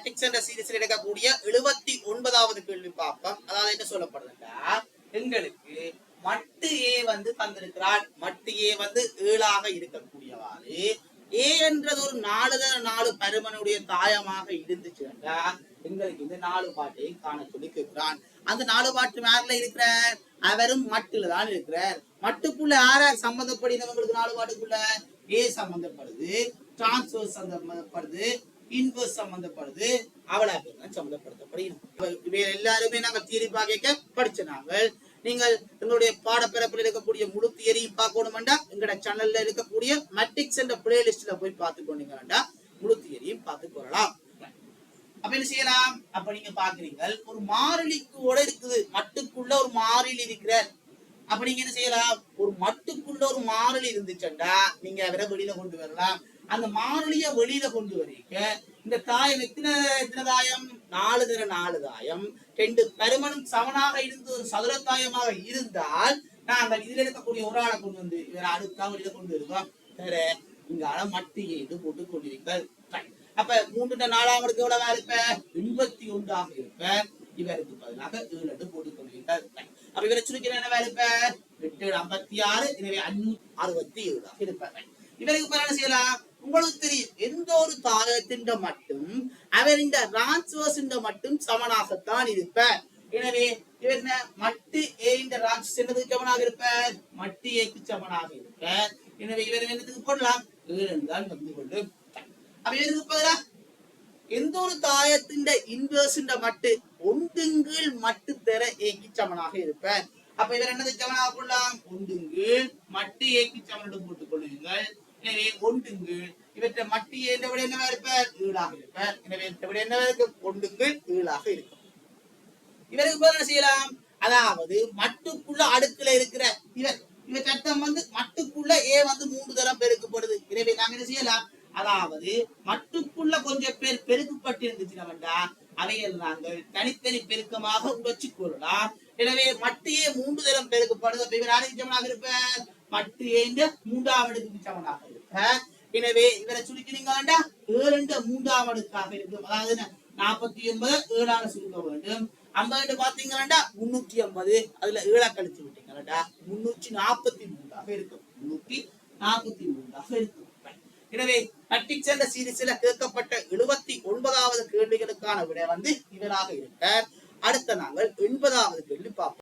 Matrix என்ற சீரிஸில் எடுக்கக்கூடிய 79வது கேள்வி பார்ப்போம். அதாவது என்ன சொல்லப்படுதுன்னா, எங்களுக்கு மட்டு ஏ வந்து தந்திருக்கிறார். மட்டு ஏ வந்து 7ஆக இருக்கக்கூடியவாறு ஏ என்றது ஒரு 4 பருமனுடைய தாயமாக இருந்துச்சுன்னா எங்களுக்கு இந்த 4 பாட்டையும் காண சொல்லி கேட்கிறான். அந்த 4 பாட்டு மேல இருக்கிறார், அவரும் மட்டுல தான் இருக்கிறார். மட்டுக்குள்ள யாரார் சம்பந்தப்படினவங்களுக்கு 4 பாட்டுக்குள்ள ஏ சம்பந்தப்படுது, டிரான்ஸ்வர்ஸ் சம்பந்தப்படுது, இன்வர்ஸ் சம்பந்தப்படுது, அவளா பேர் தான் சம்பந்தப்படுத்தப்படுகிறது. இவை எல்லாருமே நாங்கள் தியரி பார்க்க படிச்ச நாங்கள். நீங்கள் எங்களுடைய பாடப்பிறப்பில் இருக்கக்கூடிய முழு தியரியும் பார்க்கணும்டா எங்களோட சேனல்ல இருக்கக்கூடிய மேட்ரிக்ஸ் என்ற பிளேலிஸ்ட்ல போய் பார்த்து கொண்டீங்கன்னா முழு தியரியும் பார்த்து கொள்ளலாம். அப்ப என்ன செய்யலாம்? அப்ப நீங்க பாக்குறீங்க ஒரு மாறிலிக்கூட இருக்குது, மட்டுக்குள்ள ஒரு மாறிலி இருக்கிறார். அப்ப நீங்க என்ன செய்யலாம்? ஒரு மட்டுக்குள்ள ஒரு மாறிலி இருந்துச்சுண்டா நீங்க அவரை வெளியில கொண்டு வரலாம். அந்த மாறிலிய வெளியில கொண்டு வரீங்க. இந்த தாயம் எத்தனை தாயம்? 4 தாயம். 2 பருமனும் சமனாக இருந்து ஒரு சதுர தாயமாக இருந்தால் நாங்கள் இதுல இருக்கக்கூடிய ஒரு ஆளை கொண்டு வந்து இவரை அடுத்தா வெளியில கொண்டு வருவோம். வேற இங்கால மட்டு ஏடு போட்டுக் கொண்டிருங்கள். அப்ப 3 4 எவ்வளவா இருப்ப? 81 இருப்ப. இவருக்கு பதிலாக 7 போட்டுக் கொள்வீர்கள். அப்ப இவரை சுருக்கிற என்னவா இருப்ப? 8 56. எனவே 567 இருப்பாங்க. இவருக்கு என்ன செய்யலாம்? உங்களுக்கு தெரியும், எந்த ஒரு தாயத்தின் மட்டும் அவர் இந்த டிரான்ஸ்வர்ஸ் மட்டும் சமனாகத்தான் இருப்பார். எனவே இவர் என்ன மட்டு ஏ இந்த டிரான்ஸ்வர்ஸ் என்னதுக்கு சமனாக இருப்பார்? மட்டு ஏக்கு சமனாக இருப்பார். எனவே இவர் என்னத்துக்கு போடலாம்? 7 தான் வந்து கொண்டு. அப்ப இவருக்கு பதிலா எந்த ஒரு தாயத்தின் இன்வர்ஸ் மட்டு ஒன்றுங்கீழ் மட்டு தர ஏக்கு சமனாக இருப்பார். அப்ப இவர் என்னது சமனாக கொள்ளலாம்? ஒன்றுங்கீழ் மட்டு ஏக்கு சமன் போட்டுக் கொள்ளுங்கள். எனவே ஒன்றுங்கீழ் இவற்றை மட்டு ஏன்ற விட என்னவா இருப்பார்? 7ஆக இருப்பார். எனவே விட என்னவா இருக்கு? ஒன்றுங்கீழ் 7ஆக இருக்கும். இவருக்கு என்ன செய்யலாம்? அதாவது மட்டுக்குள்ள அடுக்குல இருக்கிற இவர் சட்டம் வந்து மட்டுக்குள்ள ஏ வந்து 3 தரம் பெருக்கப்படுது. எனவே நாங்க என்ன செய்யலாம்? அதாவது மட்டுக்குள்ள கொஞ்சம் பேர் பெருக்கப்பட்டிருந்துச்சுன்னா அவைகள் நாங்கள் தனித்தனி பெருக்கமாக வச்சு கொள்ளலாம். எனவே மட்டியே 3 தரம் பெருக்கப்படுது. அப்ப இவர் யாருக்கு சமனாக இருப்பார்? மட்டு ஏண்ட 3ஆம் அடுக்கு சமனாக இருப்பார். எனவே இவரை சுருக்கினீங்கன்னா 7 3ஆம் அடுக்காக இருக்கும். அதாவது 49 7ஆல சுருக்க வேண்டும். 50 பாத்தீங்கன்னா 350. அதுல 7ஆ கழிச்சு விட்டீங்கன்னா 343 இருக்கும். 343 இருக்கும். எனவே மேட்ரிக்ஸ் என்ற சீரிஸ்ல கேட்கப்பட்ட 79வது கேள்விகளுக்கான விடை வந்து இவராக இருக்கார். அடுத்த நாங்கள் 80வது கேள்வி பார்ப்போம்.